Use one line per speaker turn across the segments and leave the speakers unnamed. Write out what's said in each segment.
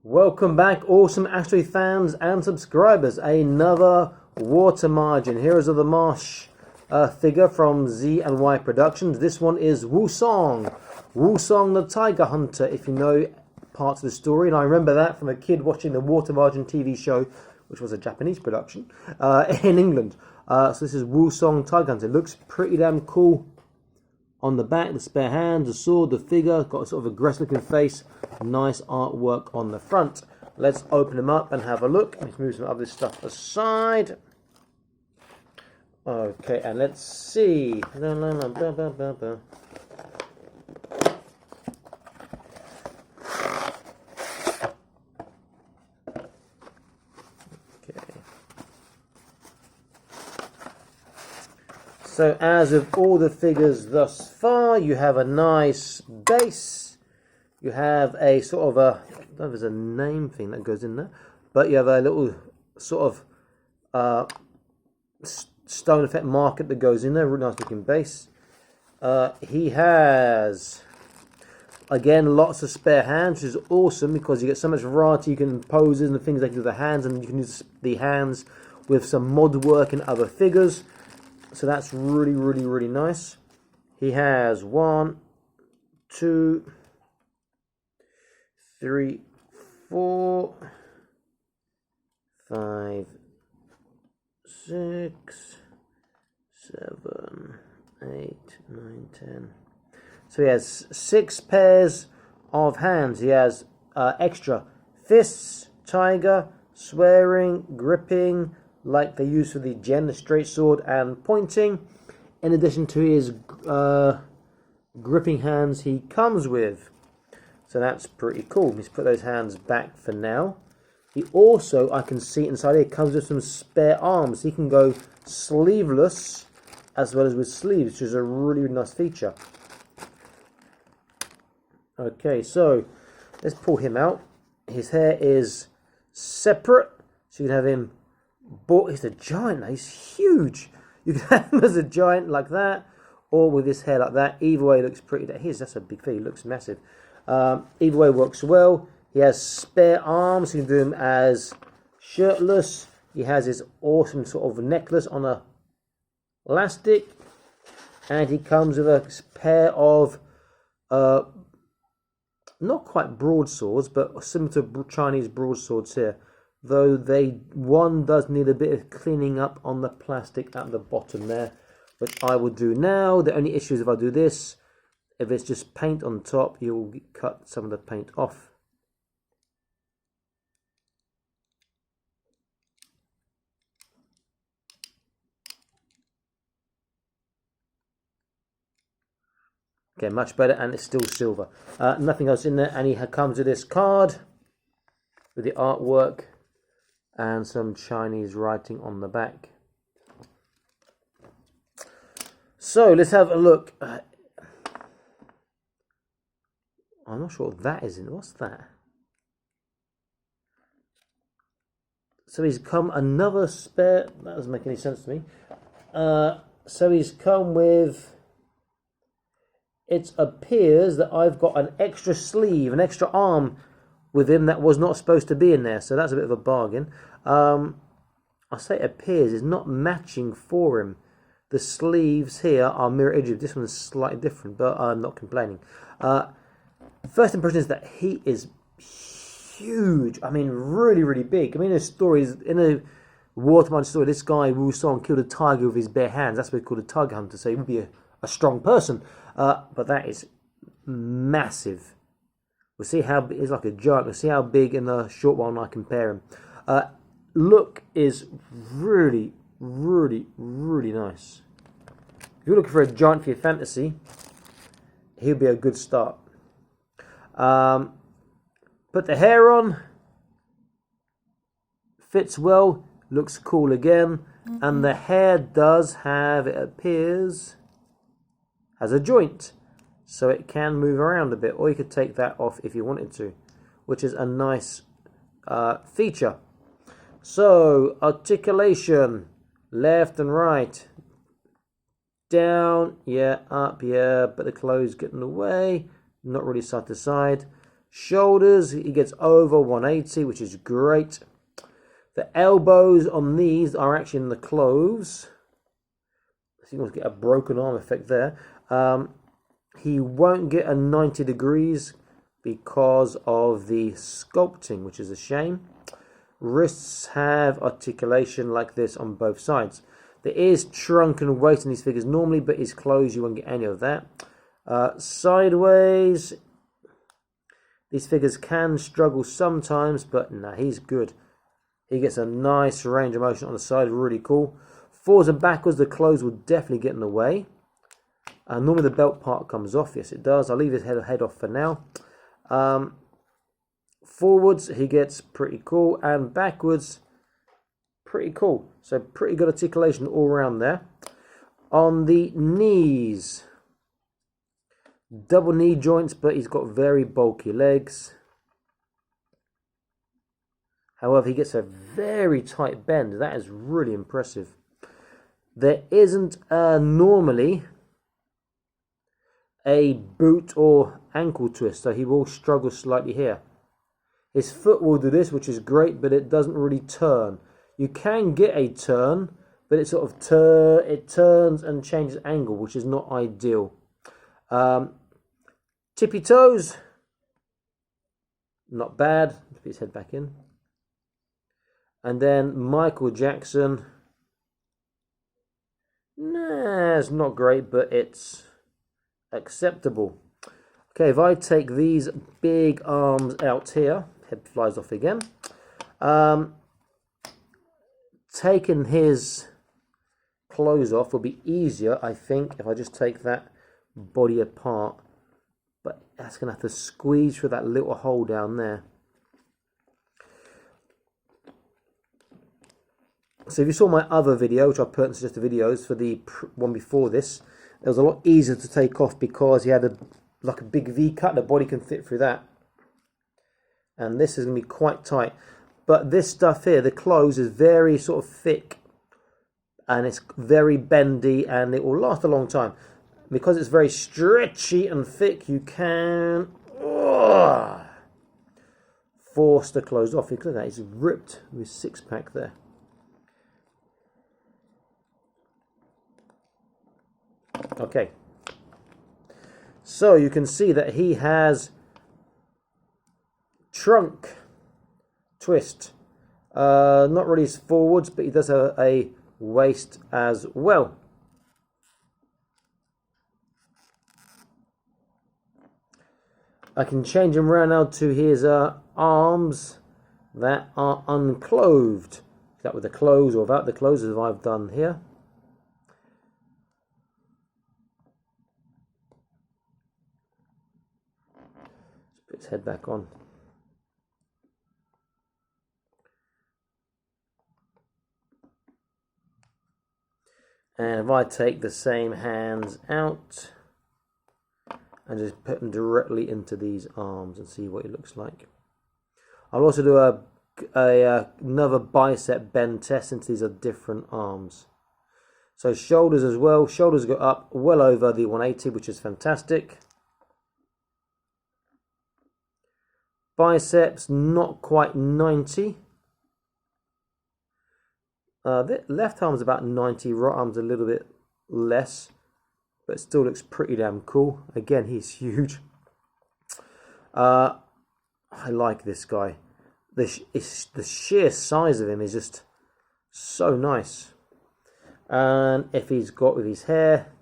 Welcome back, awesome Astro fans and subscribers. Another water margin. Here is the marsh figure from Z&Y Productions. This one is Wusong. Wusong the Tiger Hunter, if you know parts of the story. And I remember that from a kid watching the water margin TV show, which was a Japanese production, in England. So this is Wusong Tiger Hunter. It looks pretty damn cool. On the back, the spare hands, the sword, the figure, got a sort of aggressive looking face, nice artwork on the front. Let's open them up and have a look. Let's move some of this stuff aside. Okay, and let's see. So as with all the figures thus far, you have a nice base. You have a sort of a, I don't know if there's a name thing that goes in there, but you have a little sort of stone effect marker that goes in there, really nice looking base. He has, again, lots of spare hands, which is awesome because you get so much variety. You can poses and things they can do with the hands, and you can use the hands with some mod work and other figures. So that's really, really, really nice. He has 1, 2, 3, 4, 5, 6, 7, 8, 9, 10. So he has 6 pairs of hands. He has extra fists, tiger, swearing, gripping, like they use for the Gen, the straight sword, and pointing. In addition to his gripping hands he comes with. So that's pretty cool. Let's put those hands back for now. He also, I can see inside here, comes with some spare arms. He can go sleeveless as well as with sleeves, which is a really, really nice feature. Okay, so let's pull him out. His hair is separate, so you can have him. But he's a giant. He's huge. You can have him as a giant like that, or with his hair like that. Either way, it looks pretty. That's a big thing. He looks massive. Either way works well. He has spare arms. You can do him as shirtless. He has his awesome sort of necklace on a elastic, and he comes with a pair of not quite broadswords, but similar to Chinese broadswords here. Though one does need a bit of cleaning up on the plastic at the bottom there, which I will do now. The only issue is if I do this, if it's just paint on top, you'll cut some of the paint off. Okay, much better, and it's still silver. Nothing else in there, and he comes with this card with the artwork and some Chinese writing on the back. So let's have a look. I'm not sure what that is in. What's that? So he's come another spare. That doesn't make any sense to me. So he's come with. It appears that I've got an extra sleeve, an extra arm with him that was not supposed to be in there. So that's a bit of a bargain. I say it appears it's not matching for him. The sleeves here are mirror edges. This one's slightly different, but I'm not complaining. First impression is that he is huge. I mean, really, really big. I mean, in a watermelon story, this guy Wusong killed a tiger with his bare hands. That's what he called a tiger hunter. So he would be a strong person. But that is massive. We'll see how he's like a giant. We'll see how big in the short one I compare him. Look is really, really, really nice. If you're looking for a giant for your fantasy, he'll be a good start. Put the hair on. Fits well. Looks cool again. And the hair does have, it appears, has a joint. So it can move around a bit. Or you could take that off if you wanted to. Which is a nice feature. So, articulation, left and right, down, yeah, up, yeah, but the clothes get in the way, not really side to side. Shoulders, he gets over 180, which is great. The elbows on these are actually in the clothes. So you want to get a broken arm effect there. He won't get a 90 degrees because of the sculpting, which is a shame. Wrists have articulation like this on both sides. There is trunk and waist in these figures normally, but his clothes, you won't get any of that. Sideways, these figures can struggle sometimes, but nah, he's good. He gets a nice range of motion on the side, really cool. Forwards and backwards, the clothes will definitely get in the way. Normally the belt part comes off, yes it does. I'll leave his head off for now. Forwards, he gets pretty cool, and backwards, pretty cool. So pretty good articulation all around there. On the knees, double knee joints, but he's got very bulky legs. However, he gets a very tight bend. That is really impressive. There isn't normally a boot or ankle twist, so he will struggle slightly here. His foot will do this, which is great, but it doesn't really turn. You can get a turn, but it sort of turns and changes angle, which is not ideal. Tippy toes, not bad. Put his head back in. And then Michael Jackson. Nah, it's not great, but it's acceptable. Okay, if I take these big arms out here, head flies off again. Taking his clothes off will be easier, I think, if I just take that body apart. But that's going to have to squeeze through that little hole down there. So if you saw my other video, which I put in suggested videos for the one before this, it was a lot easier to take off because he had like a big V cut, the body can fit through that. And this is going to be quite tight. But this stuff here, the clothes, is very sort of thick. And it's very bendy and it will last a long time. Because it's very stretchy and thick, you can force the clothes off. Look at that, it's ripped with six-pack there. Okay, so you can see that he has trunk twist, not really forwards, but he does have a waist as well. I can change him around now to his arms that are unclothed. Is that with the clothes or without the clothes, as I've done here? Put his head back on. And if I take the same hands out and just put them directly into these arms and see what it looks like. I'll also do another bicep bend test since these are different arms. So shoulders as well. Shoulders go up well over the 180, which is fantastic. Biceps, not quite 90. The left arm's about 90, right arm's a little bit less, but it still looks pretty damn cool. Again, he's huge. I like this guy. The sheer size of him is just so nice. And if he's got with his hair,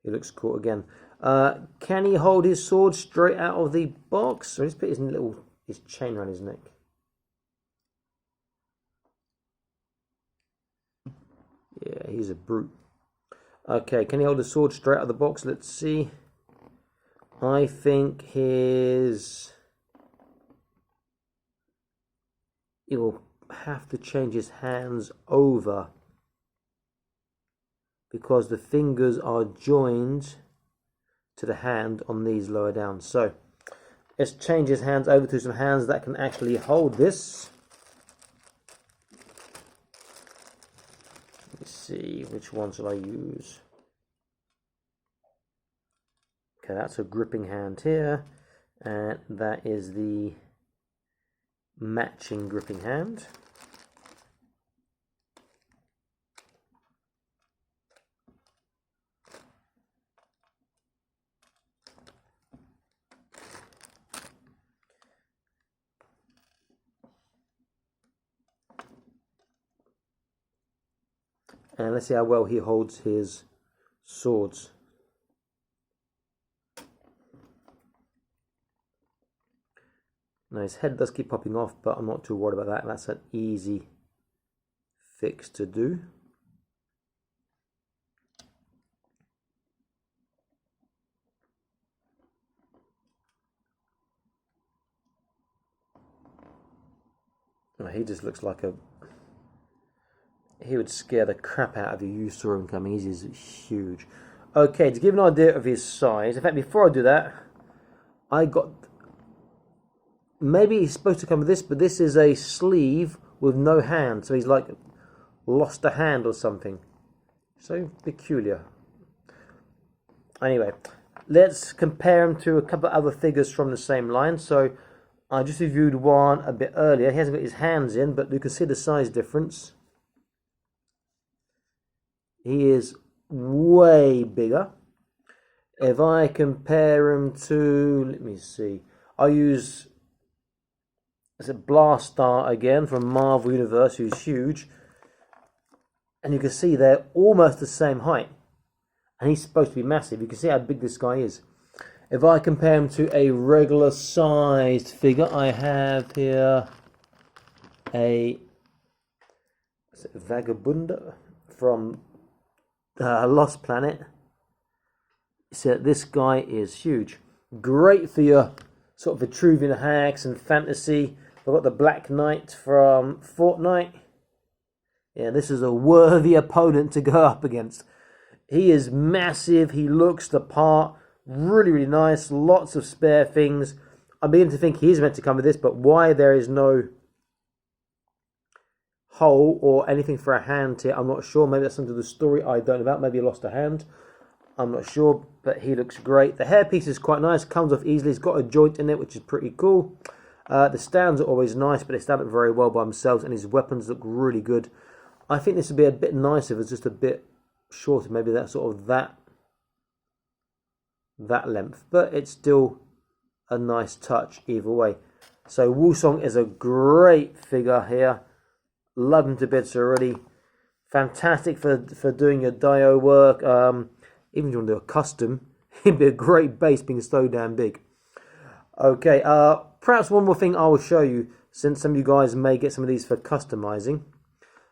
he looks cool again. Can he hold his sword straight out of the box? So he's put his chain around his neck. Yeah, he's a brute. Okay, can he hold the sword straight out of the box? Let's see. I think he will have to change his hands over because the fingers are joined to the hand on these lower down. So let's change his hands over to some hands that can actually hold this. Let me see, which one shall I use? Okay, that's a gripping hand here, and that is the matching gripping hand. And let's see how well he holds his swords. Now his head does keep popping off, but I'm not too worried about that. That's an easy fix to do. Oh, he just looks like he would scare the crap out of you. You saw him coming. He's huge. Okay, to give an idea of his size, in fact, before I do that, I got... Maybe he's supposed to come with this, but this is a sleeve with no hand. So he's like lost a hand or something. So peculiar. Anyway, let's compare him to a couple of other figures from the same line. So I just reviewed one a bit earlier. He hasn't got his hands in, but you can see the size difference. He is way bigger. If I compare him to, let me see, I use Blast Star again from Marvel Universe, who's huge. And you can see they're almost the same height. And he's supposed to be massive. You can see how big this guy is. If I compare him to a regular sized figure, I have here a Vagabunda from Lost Planet. So this guy is huge. Great for your sort of Vitruvian hacks and fantasy. I've got the Black Knight from Fortnite. Yeah, this is a worthy opponent to go up against. He is massive. He looks the part. Really, really nice. Lots of spare things. I'm beginning to think he's meant to come with this, but why there is no hole or anything for a hand here, I'm not sure. Maybe that's under the story I don't know about. Maybe he lost a hand. I'm not sure, but he looks great. The hairpiece is quite nice. Comes off easily. It's got a joint in it, which is pretty cool. The stands are always nice, but they stand up very well by themselves, and his weapons look really good. I think this would be a bit nicer if it's just a bit shorter. Maybe that sort of that length, but it's still a nice touch either way. So Wusong is a great figure here. Love him to bits already. Fantastic for doing your Dio work. Even if you want to do a custom, he'd be a great base being so damn big. Okay, perhaps one more thing I will show you, since some of you guys may get some of these for customizing.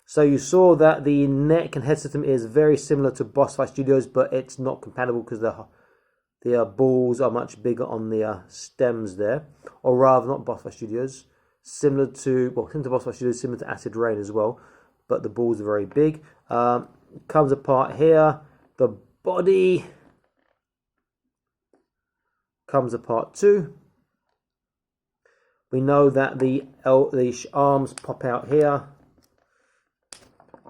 So you saw that the neck and head system is very similar to Boss Fight Studios, but it's not compatible because the balls are much bigger on the stems there. Or rather, not Boss Fight Studios. Similar to Boss Fight Studios, similar to Acid Rain as well. But the balls are very big. Comes apart here. The body comes apart too. We know that the arms pop out here.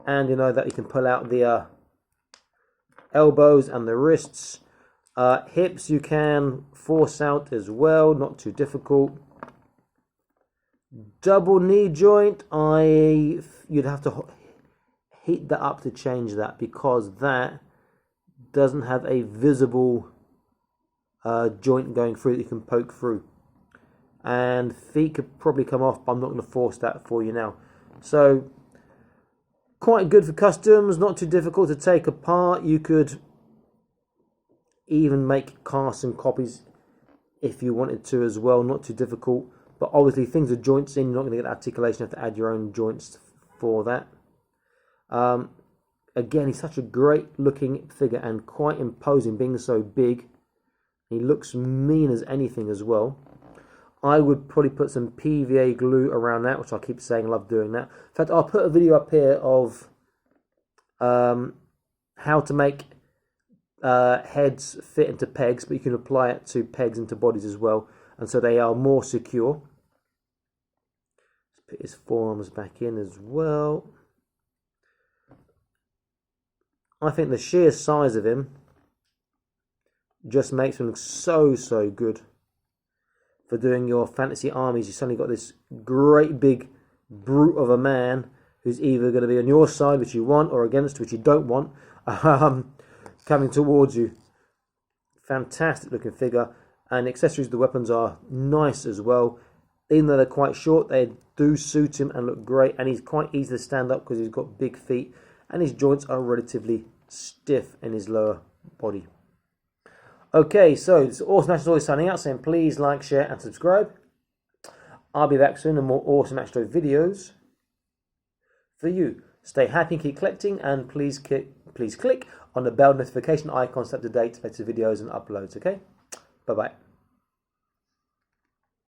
And you know that you can pull out the elbows and the wrists. Hips you can force out as well, not too difficult. Double knee joint, you'd have to heat that up to change that, because that doesn't have a visible joint going through that you can poke through. And feet could probably come off, but I'm not going to force that for you now. So quite good for customs, not too difficult to take apart. You could even make custom copies if you wanted to as well, not too difficult. But obviously things with joints in, you're not going to get articulation, you have to add your own joints for that. Again, he's such a great looking figure and quite imposing, being so big. He looks mean as anything as well. I would probably put some PVA glue around that, which I keep saying I love doing that. In fact, I'll put a video up here of how to make heads fit into pegs, but you can apply it to pegs into bodies as well, and so they are more secure. Let's put his forearms back in as well. I think the sheer size of him just makes him look so, so good for doing your fantasy armies. You suddenly got this great big brute of a man who's either going to be on your side, which you want, or against, which you don't want, coming towards you. Fantastic looking figure. And accessories, the weapons are nice as well. Even though they're quite short, they do suit him and look great. And he's quite easy to stand up because he's got big feet. And his joints are relatively stiff in his lower body. Okay, so it's Awesome Action Toys signing out, saying please like, share and subscribe. I'll be back soon with more Awesome Action Toy videos for you. Stay happy and keep collecting, and please click on the bell notification icon to stay up to date with latest videos and uploads, okay? Bye-bye.